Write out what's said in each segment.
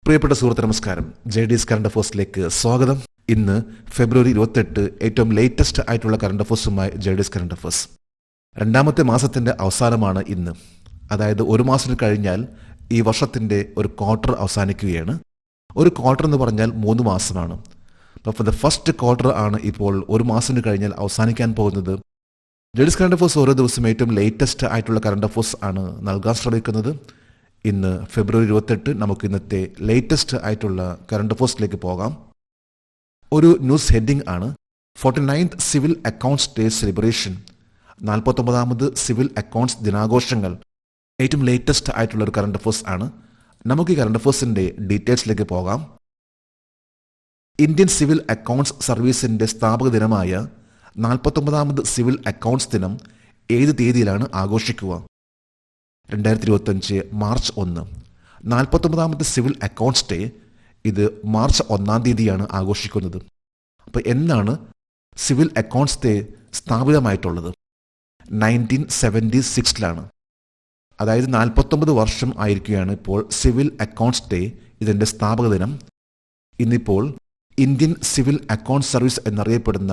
പ്രിയപ്പെട്ട സുഹൃത്ത് നമസ്കാരം. JD's കറണ്ട് അഫേഴ്സിലേക്ക് സ്വാഗതം. ഇന്ന് ഫെബ്രുവരി 28, ഏറ്റവും ലേറ്റസ്റ്റ് ആയിട്ടുള്ള കറണ്ട് അഫേഴ്സുമായി JD's കറണ്ട് അഫേഴ്സ്. രണ്ടാമത്തെ മാസത്തിന്റെ അവസാനമാണ് ഇന്ന്. അതായത് ഒരു മാസം കഴിഞ്ഞാൽ ഈ വർഷത്തിന്റെ ഒരു ക്വാർട്ടർ അവസാനിക്കുകയാണ്. ഒരു ക്വാർട്ടർ എന്ന് പറഞ്ഞാൽ 3 മാസമാണ്. അപ്പോൾ ദ ഫസ്റ്റ് ക്വാർട്ടർ ആണ് ഇപ്പോൾ ഒരു മാസം കഴിഞ്ഞാൽ അവസാനിക്കാൻ പോകുന്നത്. JD's കറണ്ട് അഫേഴ്സ് ഓരോ ദിവസം ഏറ്റവും ലേറ്റസ്റ്റ് ആയിട്ടുള്ള കറണ്ട് അഫേഴ്സ് ആണ് നൽകാൻ ശ്രമിക്കുന്നത്. ഇന്ന് ഫെബ്രുവരി 28 നമുക്ക് ഇന്നത്തെ ലേറ്റസ്റ്റ് ആയിട്ടുള്ള കറണ്ട് അഫേഴ്സിലേക്ക് പോകാം. ഒരു ന്യൂസ് ഹെഡിംഗ് ആണ് 49th civil accounts day celebration. 49ാമത് സിവിൽ അക്കൗണ്ട്സ് ദിനാഘോഷങ്ങൾ ഏറ്റവും ലേറ്റസ്റ്റ് ആയിട്ടുള്ള ഒരു കറണ്ട് അഫേഴ്സ് ആണ്. നമുക്ക് ഈ കറണ്ട് അഫേഴ്സിന്റെ ഡീറ്റെയിൽസിലേക്ക് പോകാം. ഇന്ത്യൻ സിവിൽ അക്കൗണ്ട്സ് സർവീസിന്റെ സ്ഥാപക ദിനമായ 49ാമത് സിവിൽ അക്കൗണ്ട്സ് ദിനം ഏത് തീയതിയിലാണ് ആഘോഷിക്കുക? 2025 മാർച്ച് 1. 49ാമത്തെ സിവിൽ അക്കൗണ്ട്സ് ഡേ ഇത് മാർച്ച് 1 തീയതിയാണ് ആഘോഷിക്കുന്നത്. അപ്പോൾ എന്നാണ് സിവിൽ അക്കൗണ്ട്സ് ഡേ സ്ഥാപിതമായിട്ടുള്ളത്? 1976ലാണ്. അതായത് 49 വർഷം ആയിരിക്കുകയാണ് ഇപ്പോൾ സിവിൽ അക്കൗണ്ട്സ് ഡേ ഇതിൻ്റെ സ്ഥാപക ദിനം. ഇന്നിപ്പോൾ ഇന്ത്യൻ സിവിൽ അക്കൗണ്ട്സ് സർവീസ് എന്നറിയപ്പെടുന്ന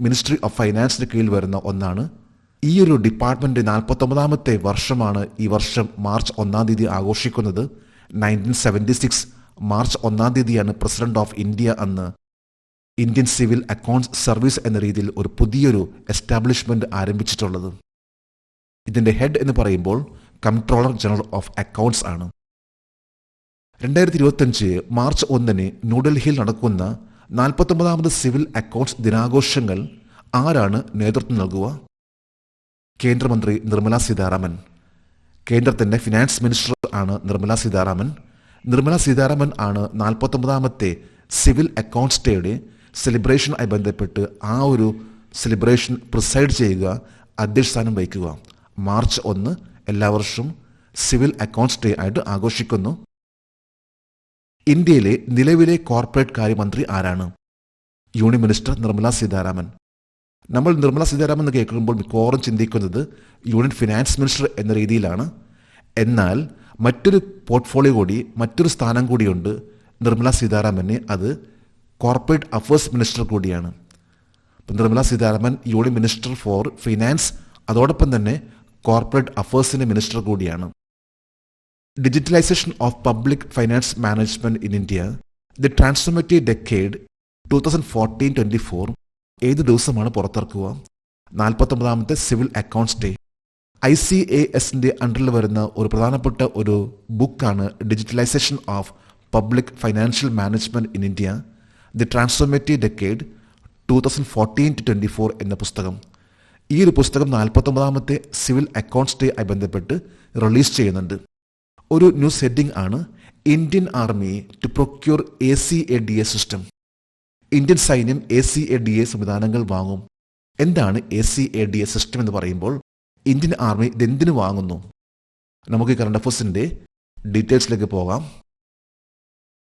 മിനിസ്ട്രി ഓഫ് ഫൈനാൻസിന് കീഴിൽ വരുന്ന ഒന്നാണ്. ഈ ഒരു ഡിപ്പാർട്ട്മെന്റ് 49ാമത്തെ വർഷമാണ് ഈ വർഷം മാർച്ച് 1 തീയതി ആഘോഷിക്കുന്നത്. 1976 മാർച്ച് 1 തീയതിയാണ് പ്രസിഡന്റ് ഓഫ് ഇന്ത്യ അന്ന് ഇന്ത്യൻ സിവിൽ അക്കൗണ്ട്സ് സർവീസ് എന്ന രീതിയിൽ ഒരു പുതിയൊരു എസ്റ്റാബ്ലിഷ്മെന്റ് ആരംഭിച്ചിട്ടുള്ളത്. ഇതിന്റെ ഹെഡ് എന്ന് പറയുമ്പോൾ കംട്രോളർ ജനറൽ ഓഫ് അക്കൗണ്ട്സ് ആണ്. 2025 മാർച്ച് 1 ന്യൂഡൽഹിയിൽ നടക്കുന്ന 49ാമത് സിവിൽ അക്കൗണ്ട്സ് ദിനാഘോഷങ്ങൾ ആരാണ് നേതൃത്വം നൽകുക? കേന്ദ്രമന്ത്രി നിർമ്മല സീതാരാമൻ. കേന്ദ്രത്തിന്റെ ഫിനാൻസ് മിനിസ്റ്റർ ആണ് നിർമ്മല സീതാരാമൻ. നിർമ്മല സീതാരാമൻ ആണ് 49ാമത്തെ സിവിൽ അക്കൗണ്ട്സ് ഡേയുടെ സെലിബ്രേഷനുമായി ബന്ധപ്പെട്ട് ആ ഒരു സെലിബ്രേഷൻ പ്രിസൈഡ് ചെയ്യുക, അധ്യക്ഷസ്ഥാനം വഹിക്കുക. മാർച്ച് 1 എല്ലാ വർഷവും സിവിൽ അക്കൗണ്ട്സ് ഡേ ആയിട്ട് ആഘോഷിക്കുന്നു. ഇന്ത്യയിലെ നിലവിലെ കോർപ്പറേറ്റ് കാര്യമന്ത്രി ആരാണ്? Union minister Nirmala Sitharaman. നമ്മൾ നിർമ്മല സീതാരാമൻ എന്ന് കേൾക്കുമ്പോൾ മിക്കവാറും ചിന്തിക്കുന്നത് യൂണിയൻ ഫിനാൻസ് മിനിസ്റ്റർ എന്ന രീതിയിലാണ്. എന്നാൽ മറ്റൊരു പോർട്ട്ഫോളിയോ കൂടി, മറ്റൊരു സ്ഥാനം കൂടിയുണ്ട് നിർമ്മല സീതാരാമന്. അത് കോർപ്പറേറ്റ് അഫയേഴ്സ് മിനിസ്റ്റർ കൂടിയാണ്. അപ്പം Nirmala Sitharaman union minister for finance, അതോടൊപ്പം തന്നെ കോർപ്പറേറ്റ് അഫയേഴ്സിന്റെ മിനിസ്റ്റർ കൂടിയാണ്. Digitalisation of public finance management in India the transformative decade 2014-24 ഏത് ദിവസമാണ് പുറത്തിറക്കുക? 49ാമത്തെ സിവിൽ അക്കൗണ്ട്സ് ഡേ. ICASന്റെ അണ്ടറിൽ വരുന്ന ഒരു പ്രധാനപ്പെട്ട ഒരു ബുക്കാണ് digitalisation of public financial management in India the transformative decade 2014-24 എന്ന പുസ്തകം. ഈ ഒരു പുസ്തകം 49ാമത്തെ സിവിൽ അക്കൗണ്ട്സ് ഡേ ആയി ബന്ധപ്പെട്ട് റിലീസ് ചെയ്യുന്നുണ്ട്. ഒരു ന്യൂസ് ഹെഡിംഗ് ആണ് Indian army to procure ACADA system. Indian സൈന്യം ACADA സംവിധാനങ്ങൾ വാങ്ങും. എന്താണ് ACADA സിസ്റ്റം എന്ന് പറയുമ്പോൾ ഇന്ത്യൻ ആർമി ഇതെന്തിനു വാങ്ങുന്നു? നമുക്ക് കറണ്ട് അഫയേഴ്സിന്റെ ഡീറ്റെയിൽസിലേക്ക് പോകാം.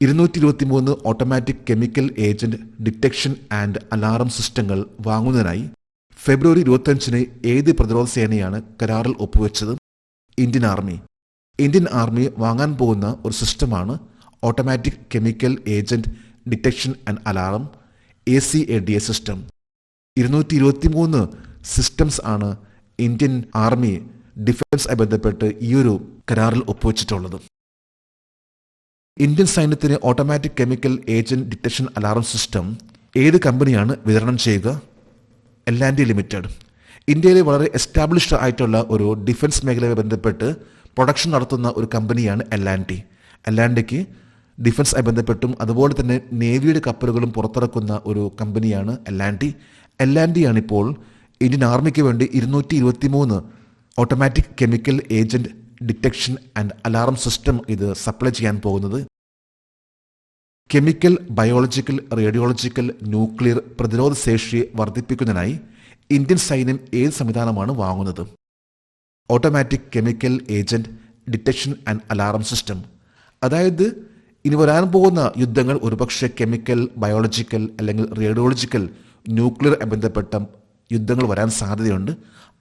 223 automatic chemical agent detection and alarm സിസ്റ്റങ്ങൾ വാങ്ങുന്നതിനായി ഫെബ്രുവരി 25 ഏത് പ്രതിരോധ സേനയാണ് കരാറിൽ ഒപ്പുവെച്ചത്? Indian army. ഇന്ത്യൻ ആർമി വാങ്ങാൻ പോകുന്ന ഒരു സിസ്റ്റമാണ് automatic chemical agent detection and alarm, ACADA system. 223 systems ആണ് ഇന്ത്യൻ ആർമി ഡിഫൻസുമായി ബന്ധപ്പെട്ട് ഈ ഒരു കരാറിൽ ഒപ്പുവെച്ചിട്ടുള്ളത്. ഇന്ത്യൻ സൈന്യത്തിന് automatic chemical agent detection alarm system ഏത് കമ്പനിയാണ് വിതരണം ചെയ്യുക? L&T limited. ഇന്ത്യയിലെ വളരെ എസ്റ്റാബ്ലിഷ്ഡ് ആയിട്ടുള്ള ഒരു ഡിഫൻസ് മേഖലയുമായി ബന്ധപ്പെട്ട് പ്രൊഡക്ഷൻ നടത്തുന്ന ഒരു കമ്പനിയാണ് L&T. L&Tക്ക് ഡിഫൻസുമായി ബന്ധപ്പെട്ടും അതുപോലെ തന്നെ നേവിയുടെ കപ്പലുകളും പുറത്തിറക്കുന്ന ഒരു കമ്പനിയാണ് L&T. L&T ആണിപ്പോൾ ഇന്ത്യൻ ആർമിക്ക് വേണ്ടി 223 automatic chemical agent detection and alarm system ഇത് സപ്ലൈ ചെയ്യാൻ പോകുന്നത്. കെമിക്കൽ, ബയോളജിക്കൽ, റേഡിയോളജിക്കൽ, ന്യൂക്ലിയർ പ്രതിരോധ ശേഷിയെ വർദ്ധിപ്പിക്കുന്നതിനായി ഇന്ത്യൻ സൈന്യം ഏത് സംവിധാനമാണ് വാങ്ങുന്നത്? Automatic chemical agent detection and alarm system. അതായത് ഇനി വരാൻ പോകുന്ന യുദ്ധങ്ങൾ ഒരുപക്ഷെ കെമിക്കൽ, ബയോളജിക്കൽ അല്ലെങ്കിൽ റേഡിയോളജിക്കൽ, ന്യൂക്ലിയർ ബന്ധപ്പെട്ട യുദ്ധങ്ങൾ വരാൻ സാധ്യതയുണ്ട്.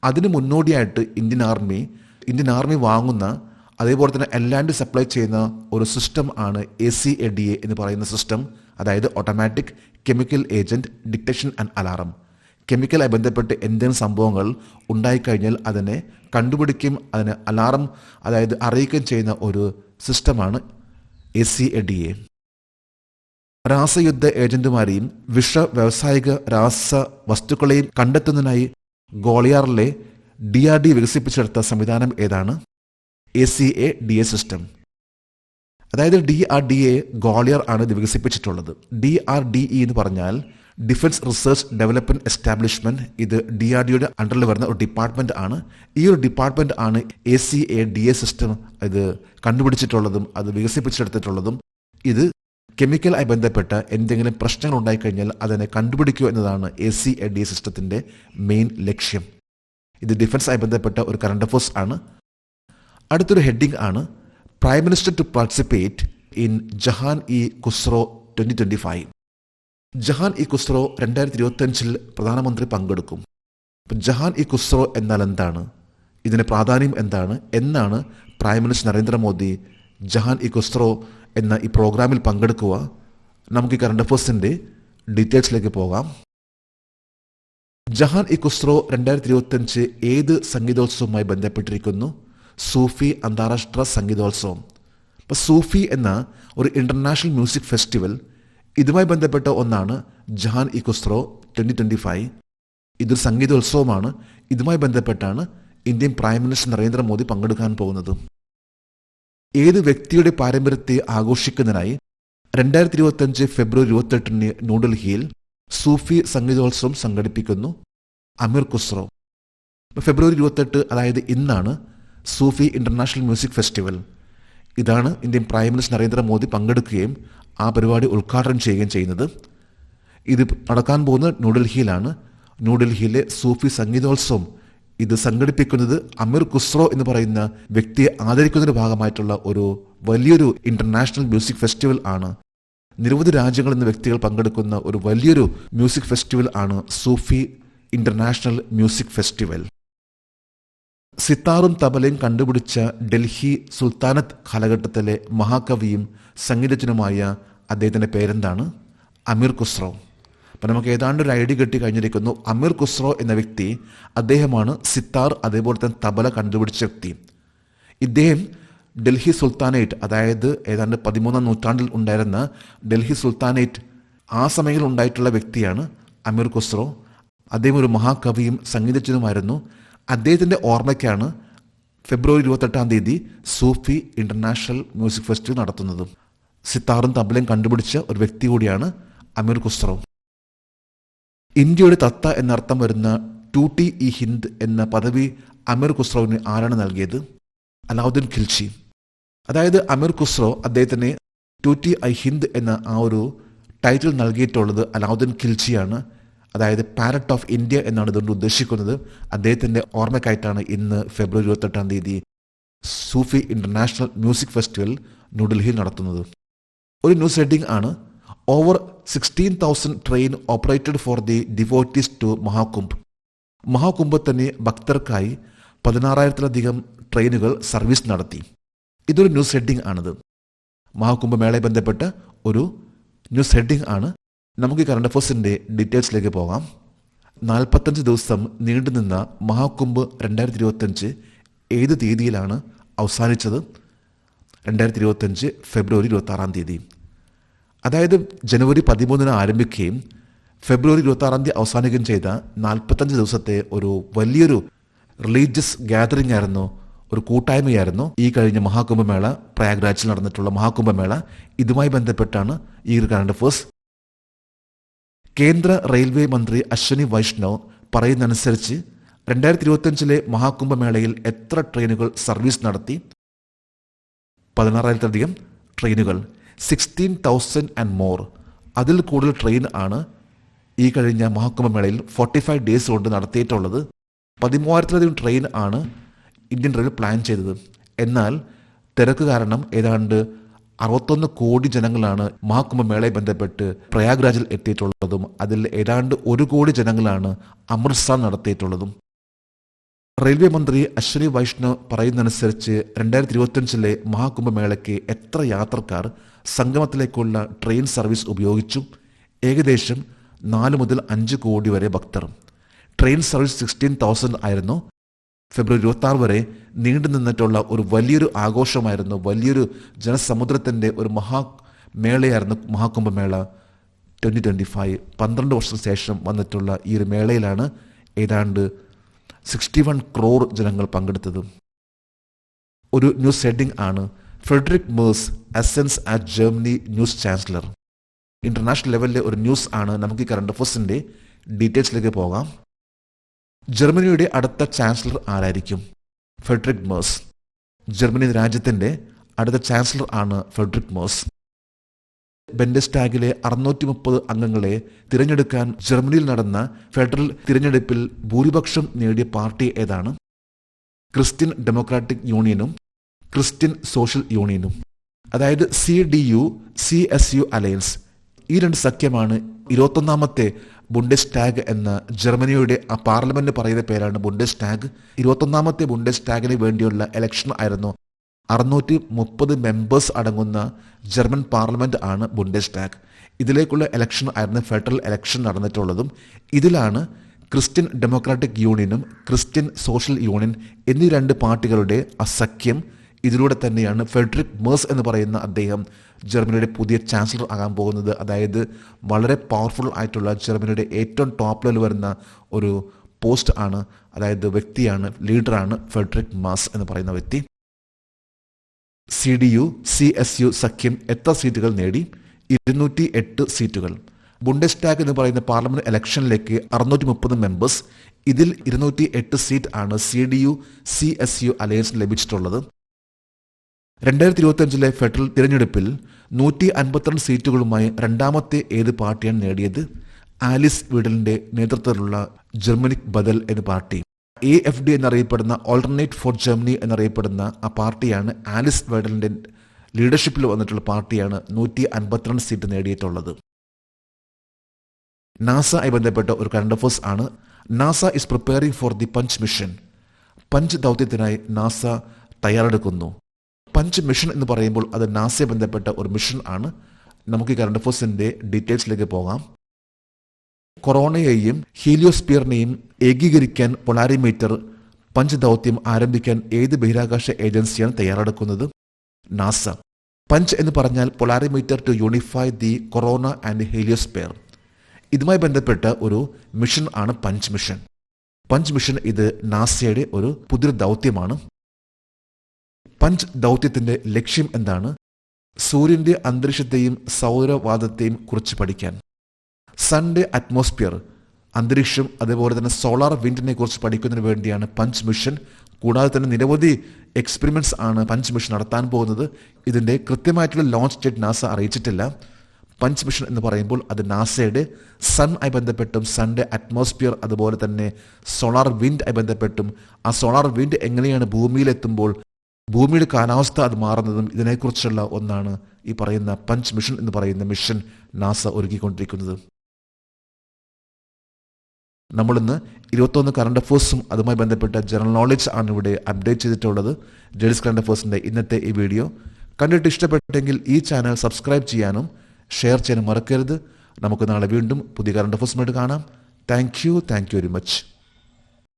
അതിന് മുന്നോടിയായിട്ട് ഇന്ത്യൻ ആർമി വാങ്ങുന്ന അതേപോലെ തന്നെ എല്ലാം സപ്ലൈ ചെയ്യുന്ന ഒരു സിസ്റ്റം ആണ് ACADA എന്ന് പറയുന്ന സിസ്റ്റം. അതായത് automatic chemical agent detection and alarm. കെമിക്കലായി ബന്ധപ്പെട്ട് എന്തെങ്കിലും സംഭവങ്ങൾ ഉണ്ടായിക്കഴിഞ്ഞാൽ അതിനെ കണ്ടുപിടിക്കും, അതിന് അലാറം അതായത് അറിയിക്കുകയും ചെയ്യുന്ന ഒരു സിസ്റ്റമാണ് ACADA. രാസയുദ്ധ ഏജന്റുമാരെയും വ്യാവസായിക രാസ വസ്തുക്കളെയും കണ്ടെത്തുന്നതിനായി ഗോളിയാറിലെ DRD വികസിപ്പിച്ചെടുത്ത സംവിധാനം ഏതാണ്? ACADA system. അതായത് DRDA ഗോളിയർ ആണ് ഇത് വികസിപ്പിച്ചിട്ടുള്ളത്. DRDE എന്ന് പറഞ്ഞാൽ ഡിഫൻസ് റിസർച്ച് ഡെവലപ്മെന്റ് എസ്റ്റാബ്ലിഷ്മെന്റ്. ഇത് DRDയുടെ അണ്ടറിൽ വരുന്ന ഒരു ഡിപ്പാർട്ട്മെന്റ് ആണ്. ഈ ഒരു ഡിപ്പാർട്ട്മെന്റ് ആണ് ACADA സിസ്റ്റം ഇത് കണ്ടുപിടിച്ചിട്ടുള്ളതും അത് വികസിപ്പിച്ചെടുത്തിട്ടുള്ളതും. ഇത് കെമിക്കലായി ബന്ധപ്പെട്ട എന്തെങ്കിലും പ്രശ്നങ്ങൾ ഉണ്ടായിക്കഴിഞ്ഞാൽ അതിനെ കണ്ടുപിടിക്കുക എന്നതാണ് ACADA സിസ്റ്റത്തിന്റെ മെയിൻ ലക്ഷ്യം. ഇത് ഡിഫൻസായി ബന്ധപ്പെട്ട ഒരു കറണ്ട് അഫയേഴ്സ് ആണ്. അടുത്തൊരു ഹെഡിംഗ് ആണ് prime minister to participate in Jahan-e-Khusrau 2025. Jahan-e-Khusrau 2025 പ്രധാനമന്ത്രി പങ്കെടുക്കും. ജഹാൻ-ഇ-ഖുസ്രോ എന്നാൽ എന്താണ്, ഇതിന്റെ പ്രാധാന്യം എന്താണ്, എന്നാണ് പ്രൈം മിനിസ്റ്റർ നരേന്ദ്രമോദി ജഹാൻ-ഇ-ഖുസ്രോ എന്ന ഈ പ്രോഗ്രാമിൽ പങ്കെടുക്കുക? നമുക്ക് ഈ കറണ്ട് അഫയേഴ്സിന്റെ ഡീറ്റെയിൽസിലേക്ക് പോകാം. ജഹാൻ-ഇ-ഖുസ്രോ 2025 ഏത് സംഗീതോത്സവവുമായി ബന്ധപ്പെട്ടിരിക്കുന്നു? സൂഫി അന്താരാഷ്ട്ര സംഗീതോത്സവം. അപ്പോൾ സൂഫി എന്ന ഒരു ഇന്റർനാഷണൽ മ്യൂസിക് ഫെസ്റ്റിവൽ, ഇതുമായി ബന്ധപ്പെട്ട ഒന്നാണ് ജഹാൻ-ഇ-ഖുസ്രോ 2025. ഇതൊരു സംഗീതോത്സവമാണ്. ഇതുമായി ബന്ധപ്പെട്ടാണ് ഇന്ത്യൻ പ്രൈം മിനിസ്റ്റർ നരേന്ദ്രമോദി പങ്കെടുക്കാൻ പോകുന്നത്. ഏത് വ്യക്തിയുടെ പാരമ്പര്യത്തെ ആഘോഷിക്കുന്നതിനായി 2025 ഫെബ്രുവരി 28 ന്യൂഡൽഹിയിൽ സൂഫി സംഗീതോത്സവം സംഘടിപ്പിക്കുന്നു? അമീർ ഖുസ്രോ. ഫെബ്രുവരി 28 അതായത് ഇന്നാണ് സൂഫി ഇന്റർനാഷണൽ മ്യൂസിക് ഫെസ്റ്റിവൽ. ഇതാണ് ഇന്ത്യൻ പ്രൈം മിനിസ്റ്റർ നരേന്ദ്രമോദി പങ്കെടുക്കുകയും ആ പരിപാടി ഉദ്ഘാടനം ചെയ്യുകയും ചെയ്യുന്നത്. ഇത് നടക്കാൻ പോകുന്നത് ന്യൂഡൽഹിയിലാണ്. ന്യൂഡൽഹിയിലെ സൂഫി സംഗീതോത്സവം ഇത് സംഘടിപ്പിക്കുന്നത് അമീർ ഖുസ്രോ എന്ന് പറയുന്ന വ്യക്തിയെ ആദരിക്കുന്നതിന്റെ ഭാഗമായിട്ടുള്ള ഒരു വലിയൊരു ഇന്റർനാഷണൽ മ്യൂസിക് ഫെസ്റ്റിവൽ ആണ്. നിരവധി രാജ്യങ്ങളിൽ നിന്ന് വ്യക്തികൾ പങ്കെടുക്കുന്ന ഒരു വലിയൊരു മ്യൂസിക് ഫെസ്റ്റിവൽ ആണ് സൂഫി ഇന്റർനാഷണൽ മ്യൂസിക് ഫെസ്റ്റിവൽ. സിത്താറും തബലയും കണ്ടുപിടിച്ച ഡൽഹി സുൽത്താനത്ത് കാലഘട്ടത്തിലെ മഹാകവിയും സംഗീതജ്ഞനുമായ അദ്ദേഹത്തിന്റെ പേരെന്താണ്? അമീർ ഖുസ്രോ. അപ്പം നമുക്ക് ഏതാണ്ട് ഒരു ഐഡിയ കിട്ടി കഴിഞ്ഞിരിക്കുന്നു. അമീർ ഖുസ്രോ എന്ന വ്യക്തി, അദ്ദേഹമാണ് സിത്താർ അതേപോലെ തന്നെ തബല കണ്ടുപിടിച്ച വ്യക്തി. ഇദ്ദേഹം ഡൽഹി സുൽത്താനേറ്റ്, അതായത് ഏതാണ്ട് 13ാം നൂറ്റാണ്ടിൽ ഉണ്ടായിരുന്ന ഡൽഹി സുൽത്താനേറ്റ്, ആ സമയങ്ങളിൽ ഉണ്ടായിട്ടുള്ള വ്യക്തിയാണ് അമീർ ഖുസ്രോ. അദ്ദേഹം ഒരു മഹാകവിയും സംഗീതജ്ഞനുമായിരുന്നു. അദ്ദേഹത്തിന്റെ ഓർമ്മയ്ക്കാണ് ഫെബ്രുവരി 28 സൂഫി ഇന്റർനാഷണൽ മ്യൂസിക് ഫെസ്റ്റിവൽ നടത്തുന്നത്. സിത്താറും തബലയും കണ്ടുപിടിച്ച ഒരു വ്യക്തി കൂടിയാണ് അമീർ ഖുസ്രോ. ഇന്ത്യയുടെ തത്ത എന്നർത്ഥം വരുന്ന ടൂട്ടി-ഇ-ഹിന്ദ് എന്ന പദവി അമീർ ഖുസ്രോവിന് ആരാണ് നൽകിയത്? അലാവുദ്ദീൻ ഖിൽജി. അതായത് അമീർ ഖുസ്രോ അദ്ദേഹത്തിന് ടൂട്ടി-ഇ-ഹിന്ദ് എന്ന ആ ഒരു ടൈറ്റിൽ നൽകിയിട്ടുള്ളത് അലാവുദ്ദീൻ ഖിൽജിയാണ്. അതായത് പാരറ്റ് ഓഫ് ഇന്ത്യ എന്നാണ് ഇതുകൊണ്ട് ഉദ്ദേശിക്കുന്നത്. അദ്ദേഹത്തിന്റെ ഓർമ്മയ്ക്കായിട്ടാണ് ഇന്ന് February 28 Sufi international music festival ന്യൂഡൽഹിയിൽ നടത്തുന്നത്. ഒരു ന്യൂസ് ഹെഡിംഗ് ആണ് over 16,000 train operated for the devotees to Mahakumbh. മഹാകുംഭത്തിന് ഭക്തർക്കായി 16,000-ലധികം ട്രെയിനുകൾ സർവീസ് നടത്തി. ഇതൊരു ന്യൂസ് ഹെഡിംഗ് ആണിത്. മഹാകുംഭമേളയെ ബന്ധപ്പെട്ട ഒരു ന്യൂസ് ഹെഡിംഗ് ആണ്. നമുക്ക് ഈ കറണ്ട് അഫയേഴ്സിന്റെ ഡീറ്റെയിൽസിലേക്ക് പോകാം. 45 ദിവസം നീണ്ടുനിന്ന മഹാകുംഭ് 2025 ഏത് തീയതിയിലാണ് അവസാനിച്ചത്? 2025 ഫെബ്രുവരി 26. അതായത് ജനുവരി 13 ആരംഭിക്കുകയും ഫെബ്രുവരി 26 അവസാനിക്കുകയും ചെയ്ത 45 ദിവസത്തെ ഒരു വലിയൊരു റിലീജിയസ് ഗാദറിംഗ് ആയിരുന്നു, ഒരു കൂട്ടായ്മയായിരുന്നു ഈ കഴിഞ്ഞ മഹാകുംഭമേള. പ്രയാഗ്രാജിൽ നടന്നിട്ടുള്ള മഹാകുംഭമേള, ഇതുമായി ബന്ധപ്പെട്ടാണ് ഈ ഒരു കറണ്ട് അഫയേഴ്സ്. കേന്ദ്ര റെയിൽവേ മന്ത്രി അശ്വനി വൈഷ്ണവ് പറയുന്നതനുസരിച്ച് 2025 മഹാകുംഭമേളയിൽ എത്ര ട്രെയിനുകൾ സർവീസ് നടത്തി? 16,000-ലധികം ട്രെയിനുകൾ, 16,000 ആൻഡ് മോർ. അതിൽ കൂടുതൽ ട്രെയിൻ ആണ് ഈ കഴിഞ്ഞ മഹാകുംഭമേളയിൽ 45 ഡേയ്സ് കൊണ്ട് നടത്തിയിട്ടുള്ളത്. 13,000-ലധികം ട്രെയിൻ ആണ് ഇന്ത്യൻ റെയിൽവേ പ്ലാൻ ചെയ്തത്. എന്നാൽ തിരക്ക് കാരണം ഏതാണ്ട് 61 കോടി ജനങ്ങളാണ് മഹാകുംഭമേളയെ ബന്ധപ്പെട്ട് പ്രയാഗ്രാജിൽ എത്തിയിട്ടുള്ളതും അതിൽ ഏതാണ്ട് 1 കോടി ജനങ്ങളാണ് അമൃത്സർ നടത്തിയിട്ടുള്ളതും. റെയിൽവേ മന്ത്രി അശ്വിനി വൈഷ്ണവ് പറയുന്നതനുസരിച്ച് 2025 മഹാകുംഭമേളയ്ക്ക് എത്ര യാത്രക്കാർ സംഗമത്തിലേക്കുള്ള ട്രെയിൻ സർവീസ് ഉപയോഗിച്ചു? ഏകദേശം 4 മുതൽ 5 കോടി വരെ ഭക്തർ. ട്രെയിൻ സർവീസ് 16,000 ആയിരുന്നു. ഫെബ്രുവരി 26 വരെ നീണ്ടു നിന്നിട്ടുള്ള ഒരു വലിയൊരു ആഘോഷമായിരുന്നു, വലിയൊരു ജനസമുദ്രത്തിൻ്റെ ഒരു മഹാമേളയായിരുന്നു മഹാകുംഭമേള 2025. 12 വർഷത്തിന് ശേഷം വന്നിട്ടുള്ള ഈ ഒരു മേളയിലാണ് ഏതാണ്ട് 61 crore ജനങ്ങൾ പങ്കെടുത്തത്. ഒരു ന്യൂസ് ഹെഡിംഗ് ആണ് ഫ്രെഡറിക് മേഴ്സ് അസെൻസ് ആറ്റ് ജർമ്മനി ന്യൂസ് ചാൻസലർ. ഇന്റർനാഷണൽ ലെവലിലെ ഒരു ന്യൂസ് ആണ്. നമുക്ക് ഈ കറണ്ട് അഫയേഴ്സിൻ്റെ ഡീറ്റെയിൽസിലേക്ക് പോകാം. ജർമ്മനിയുടെ അടുത്ത ചാൻസലർ ആരായിരിക്കും? Frederick Merz. ജർമ്മനി രാജ്യത്തിൻ്റെ അടുത്ത ചാൻസലർ ആണ് ഫ്രെഡറിക് മേഴ്സ്. ബെൻഡസ്ടാഗിലെ 630 അംഗങ്ങളെ തിരഞ്ഞെടുക്കാൻ ജർമ്മനിയിൽ നടന്ന ഫെഡറൽ തിരഞ്ഞെടുപ്പിൽ ഭൂരിപക്ഷം നേടിയ പാർട്ടി ഏതാണ്? ക്രിസ്ത്യൻ ഡെമോക്രാറ്റിക് യൂണിയനും ക്രിസ്ത്യൻ സോഷ്യൽ യൂണിയനും, അതായത് CDU CSU അലയൻസ്. ഈ രണ്ട് സഖ്യമാണ് 21ാമത്തെ ബുണ്ടസ്ടാഗ് എന്ന ജർമ്മനിയുടെ പാർലമെന്റ് പറയുന്ന പേരാണ് ബുണ്ടസ്ടാഗ്. 21ാമത്തെ ബുണ്ടസ്ടാഗിന് വേണ്ടിയുള്ള ഇലക്ഷൻ ആയിരുന്നു. 630 മെമ്പേഴ്സ് അടങ്ങുന്ന ജർമ്മൻ പാർലമെന്റ് ആണ് ബുണ്ടസ്ടാഗ്. ഇതിലേക്കുള്ള ഇലക്ഷൻ ആയിരുന്നു ഫെഡറൽ ഇലക്ഷൻ നടന്നിട്ടുള്ളതും. ഇതിലാണ് ക്രിസ്ത്യൻ ഡെമോക്രാറ്റിക് യൂണിയനും ക്രിസ്ത്യൻ സോഷ്യൽ യൂണിയൻ എന്നീ രണ്ട് പാർട്ടികളുടെ അസഖ്യം. ഇതിലൂടെ തന്നെയാണ് ഫ്രെഡറിക് മേഴ്സ് എന്ന് പറയുന്ന അദ്ദേഹം ജർമ്മനിയുടെ പുതിയ ചാൻസലർ ആകാൻ പോകുന്നത്. അതായത് വളരെ പവർഫുൾ ആയിട്ടുള്ള ജർമ്മനിയുടെ ഏറ്റവും ടോപ്പ് ലെവൽ വരുന്ന ഒരു പോസ്റ്റ് ആണ്, അതായത് വ്യക്തിയാണ്, ലീഡറാണ് ഫ്രെഡറിക് മേഴ്സ് എന്ന് പറയുന്ന വ്യക്തി. CDU CSU സഖ്യം എത്ര സീറ്റുകൾ നേടി? 208 സീറ്റുകൾ. ബുണ്ടസ്ടാഗ് എന്ന് പറയുന്ന പാർലമെന്റ് ഇലക്ഷനിലേക്ക് 630 മെമ്പേഴ്സ്. ഇതിൽ 208 സീറ്റ് ആണ് CDU CSU അലയൻസിന് ലഭിച്ചിട്ടുള്ളത്. 2025 ഫെഡറൽ തിരഞ്ഞെടുപ്പിൽ 152 സീറ്റുകളുമായി രണ്ടാമത്തെ ഏത് പാർട്ടിയാണ് നേടിയത്? ആലിസ് വീഡലിന്റെ നേതൃത്വത്തിലുള്ള ജർമ്മനിക് ബദൽ എന്ന പാർട്ടി. AFD എന്നറിയപ്പെടുന്ന ഓൾട്ടർനേറ്റ് ഫോർ ജർമ്മനി എന്നറിയപ്പെടുന്ന ആ പാർട്ടിയാണ്. ആലിസ് വീഡലിന്റെ ലീഡർഷിപ്പിൽ വന്നിട്ടുള്ള പാർട്ടിയാണ് 152 സീറ്റ് നേടിയിട്ടുള്ളത്. നാസയുമായി ബന്ധപ്പെട്ട ഒരു കറണ്ട് അഫയേഴ്സ് ആണ്. NASA is preparing for the PUNCH mission. PUNCH ദൗത്യത്തിനായി നാസ തയ്യാറെടുക്കുന്നു. പഞ്ച് മിഷൻ എന്ന് പറയുമ്പോൾ അത് നാസയെ ബന്ധപ്പെട്ട ഒരു മിഷൻ ആണ്. നമുക്ക് ഈ കറണ്ട് അഫയേഴ്സിന്റെ ഡീറ്റെയിൽസിലേക്ക് പോകാം. കൊറോണയെയും ഹീലിയോസ്പിയറിനെയും ഏകീകരിക്കാൻ പൊളാരിമീറ്റർ പഞ്ച് ദൗത്യം ആരംഭിക്കാൻ ഏത് ബഹിരാകാശ ഏജൻസിയാണ് തയ്യാറെടുക്കുന്നത്? നാസ. പഞ്ച് എന്ന് പറഞ്ഞാൽ polarimeter to unify the corona and heliosphere. ഇതുമായി ബന്ധപ്പെട്ട ഒരു മിഷൻ ആണ് പഞ്ച് മിഷൻ. പഞ്ച് മിഷൻ ഇത് നാസയുടെ ഒരു പുതിയ ദൗത്യമാണ്. പഞ്ച് ദൗത്യത്തിന്റെ ലക്ഷ്യം എന്താണ്? സൂര്യന്റെ അന്തരീക്ഷത്തെയും സൗരവാദത്തെയും കുറിച്ച് പഠിക്കാൻ. സൺഡേ അറ്റ്മോസ്ഫിയർ, അന്തരീക്ഷം, അതേപോലെ തന്നെ സോളാർ വിൻഡിനെ കുറിച്ച് പഠിക്കുന്നതിന് വേണ്ടിയാണ് പഞ്ച് മിഷൻ. കൂടാതെ തന്നെ നിരവധി എക്സ്പെരിമെന്റ്സ് ആണ് പഞ്ച് മിഷൻ നടത്താൻ പോകുന്നത്. ഇതിന്റെ കൃത്യമായിട്ടുള്ള ലോഞ്ച് ഡേറ്റ് നാസ അറിയിച്ചിട്ടില്ല. പഞ്ച് മിഷൻ എന്ന് പറയുമ്പോൾ അത് നാസയുടെ സൺ ആയി ബന്ധപ്പെട്ടും സൺഡേ അറ്റ്മോസ്ഫിയർ അതുപോലെ തന്നെ സോളാർ വിൻഡ് ആയി ബന്ധപ്പെട്ടും ആ സോളാർ വിൻഡ് എങ്ങനെയാണ് ഭൂമിയിലെത്തുമ്പോൾ ഭൂമിയുടെ കാലാവസ്ഥ അത് മാറുന്നതും ഇതിനെക്കുറിച്ചുള്ള ഒന്നാണ് ഈ പറയുന്ന പഞ്ച് മിഷൻ എന്ന് പറയുന്ന മിഷൻ നാസ ഒരുക്കിക്കൊണ്ടിരിക്കുന്നത്. നമ്മളിന്ന് 21 കറണ്ട് അഫയേഴ്സും അതുമായി ബന്ധപ്പെട്ട ജനറൽ നോളജ് ആണ് ഇവിടെ അപ്ഡേറ്റ് ചെയ്തിട്ടുള്ളത്. ജഡ്സ് കറണ്ട് അഫയേഴ്സിൻ്റെ ഇന്നത്തെ ഈ വീഡിയോ കണ്ടിട്ട് ഇഷ്ടപ്പെട്ടെങ്കിൽ ഈ ചാനൽ സബ്സ്ക്രൈബ് ചെയ്യാനും ഷെയർ ചെയ്യാനും മറക്കരുത്. നമുക്ക് നാളെ വീണ്ടും പുതിയ കറണ്ട് അഫയേഴ്സുമായിട്ട് കാണാം. Thank you very much.